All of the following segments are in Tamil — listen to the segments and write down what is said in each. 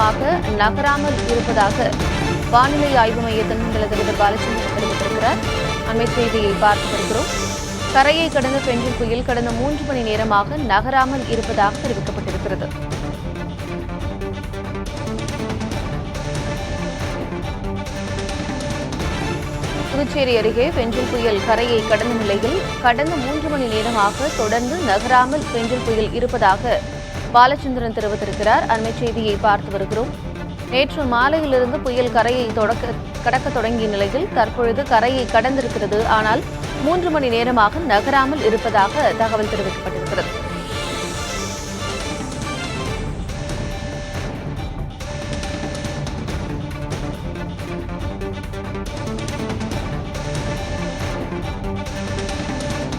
நேரமாக நகராமல் இருப்பதாக வானிலை ஆய்வு மைய தென்மண்டல தலைவர் பாலச்சந்திரன் தெரிவித்திருக்கிறார். அண்மை செய்தியை பார்த்து வருகிறோம். கரையை கடந்த பெஞ்சல் புயல் கடந்த 3 மணி நேரமாக நகராமல் இருப்பதாக தெரிவிக்கப்பட்டிருக்கிறது. புதுச்சேரி அருகே பெஞ்சல் புயல் கரையை கடந்த நிலையில் கடந்த 3 மணி நேரமாக தொடர்ந்து நகராமல் பெஞ்சல் புயல் இருப்பதாக பாலச்சந்திரன் தெரிவித்திருக்கிறார். அண்மை செய்தியை பார்த்து வருகிறோம். நேற்று மாலையிலிருந்து புயல் கரையை கடக்க தொடங்கிய நிலையில் தற்பொழுது கரையை கடந்திருக்கிறது. ஆனால் 3 மணி நேரமாக நகராமல் இருப்பதாக தகவல் தெரிவிக்கப்பட்டிருக்கிறது.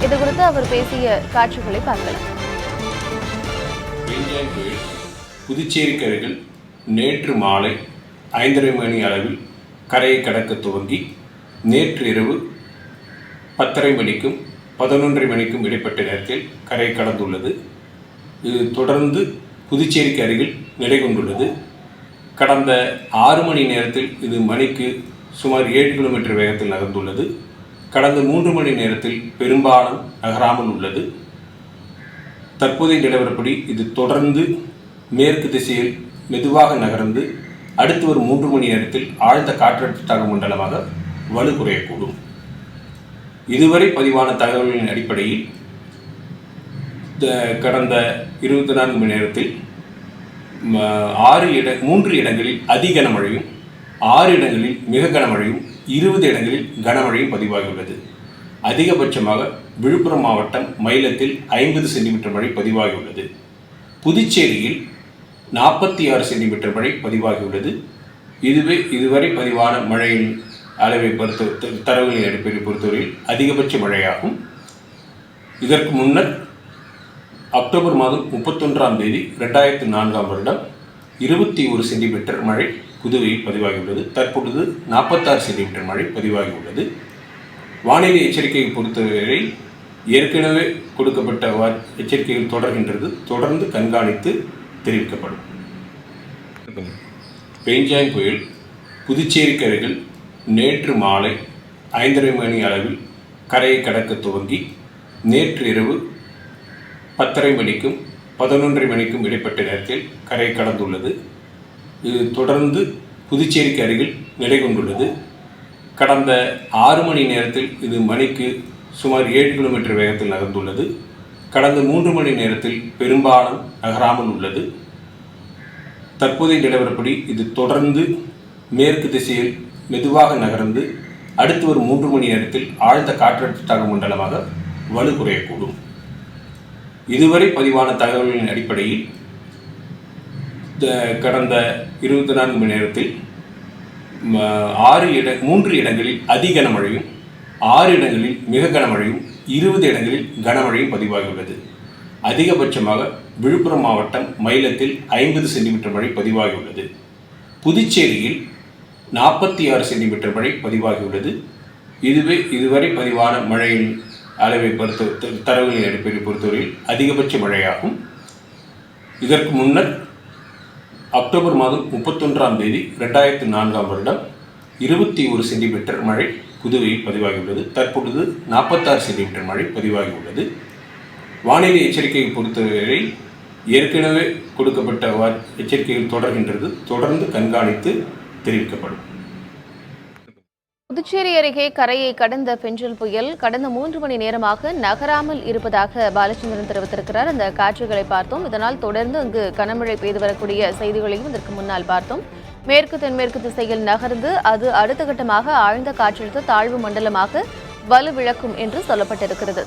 இதுகுறித்து அவர் பேசிய காட்சிகளை பார்க்கலாம். புதுச்சேரிக்கு அருகில் நேற்று மாலை 5:30 மணி அளவில் கரையை கடக்க துவங்கி நேற்று இரவு 10:30 மணிக்கும் 11:30 மணிக்கும் இடைப்பட்ட நேரத்தில் கரையை கடந்துள்ளது. இது தொடர்ந்து புதுச்சேரிக்கு அருகில் நிலை கொண்டுள்ளது. கடந்த 6 மணி நேரத்தில் இது மணிக்கு சுமார் 7 கிலோமீட்டர் வேகத்தில் நகர்ந்துள்ளது. கடந்த 3 மணி நேரத்தில் பெரும்பாலும் நகராமல் உள்ளது. தற்போதைய நிலவரப்படி இது தொடர்ந்து மேற்கு திசையில் மெதுவாக நகர்ந்து அடுத்து வரும் 3 மணி நேரத்தில் ஆழ்ந்த காற்றழுத்த மண்டலமாக வலு குறையக்கூடும். இதுவரை பதிவான தகவல்களின் அடிப்படையில் கடந்த 24 மணி நேரத்தில் 3 இடங்களில் அதி கனமழையும் 6 இடங்களில் மிக கனமழையும் 20 இடங்களில் கனமழையும் பதிவாகியுள்ளது. அதிகபட்சமாக விழுப்புரம் மாவட்டம் மயிலத்தில் 50 சென்டிமீட்டர் மழை பதிவாகியுள்ளது. புதுச்சேரியில் 46 சென்டிமீட்டர் மழை பதிவாகியுள்ளது. இதுவரை பதிவான மழையின் அளவை தரவுகளின் அடிப்படையில் பொறுத்தவரையில் அதிகபட்ச மழையாகும். இதற்கு முன்னர் அக்டோபர் மாதம் 31ஆம் தேதி 2004ஆம் வருடம் 21 சென்டிமீட்டர் மழை புதுவையில் பதிவாகியுள்ளது. தற்பொழுது 46 சென்டிமீட்டர் மழை பதிவாகியுள்ளது. வானிலை எச்சரிக்கையை பொறுத்தவரை ஏற்கனவே கொடுக்கப்பட்ட எச்சரிக்கைகள் தொடர்கின்றது. தொடர்ந்து கண்காணித்து தெரிவிக்கப்படும். பெஞ்சாங் புயல் புதுச்சேரிக்கு அருகில் நேற்று மாலை 5:30 மணி அளவில் கரையை கடக்க துவங்கி நேற்று இரவு 10:30 மணிக்கும் 11:30 மணிக்கும் இடைப்பட்ட நேரத்தில் கரையை கடந்துள்ளது. இது தொடர்ந்து புதுச்சேரிக்கு அருகில் நிலை கொண்டுள்ளது. கடந்த 6 மணி நேரத்தில் இது மணிக்கு சுமார் 7 கிலோமீட்டர் வேகத்தில் நகர்ந்துள்ளது. கடந்த 3 மணி நேரத்தில் பெரும்பாலும் நகராமல் உள்ளது. தற்போதைய நிலவரப்படி இது தொடர்ந்து மேற்கு திசையில் மெதுவாக நகர்ந்து அடுத்து வரும் 3 மணி நேரத்தில் ஆழ்ந்த காற்றழுத்த மண்டலமாக வலு குறையக்கூடும். இதுவரை பதிவான தகவல்களின் அடிப்படையில் கடந்த 24 மணி நேரத்தில் 3 இடங்களில் அதி கனமழையும் 6 இடங்களில் மிக கனமழையும் 20 இடங்களில் கனமழையும் பதிவாகியுள்ளது. அதிகபட்சமாக விழுப்புரம் மாவட்டம் மயிலத்தில் 50 சென்டிமீட்டர் மழை பதிவாகியுள்ளது. புதுச்சேரியில் 46 சென்டிமீட்டர் மழை பதிவாகியுள்ளது. இதுவரை பதிவான மழையின் அளவை தரவுகளின் அடிப்படையில் பொறுத்தவரையில் அதிகபட்ச மழையாகும். இதற்கு முன்னர் அக்டோபர் மாதம் 31ஆம் தேதி 2004ஆம் வருடம் 21 சென்டிமீட்டர் மழை புதுவையில் பதிவாகியுள்ளது. தற்பொழுது 46 சென்டிமீட்டர் மழை பதிவாகியுள்ளது. வானிலை எச்சரிக்கையை பொறுத்தவரை ஏற்கனவே கொடுக்கப்பட்ட எச்சரிக்கைகள் தொடர்கின்றது. தொடர்ந்து கண்காணித்து தெரிவிக்கப்படும். புதுச்சேரி அருகே கரையை கடந்த பெஞ்சல் புயல் கடந்த 3 மணி நேரமாக நகராமல் இருப்பதாக பாலச்சந்திரன் தெரிவித்திருக்கிறார். அந்த காட்சிகளை பார்த்தோம். இதனால் தொடர்ந்து அங்கு கனமழை பெய்து வரக்கூடிய செய்திகளையும் இதற்கு முன்னால் பார்த்தோம். மேற்கு தென்மேற்கு திசையில் நகர்ந்து அது அடுத்த கட்டமாக ஆழ்ந்த காற்றழுத்த தாழ்வு மண்டலமாக வலுவிழக்கும் என்று சொல்லப்பட்டிருக்கிறது.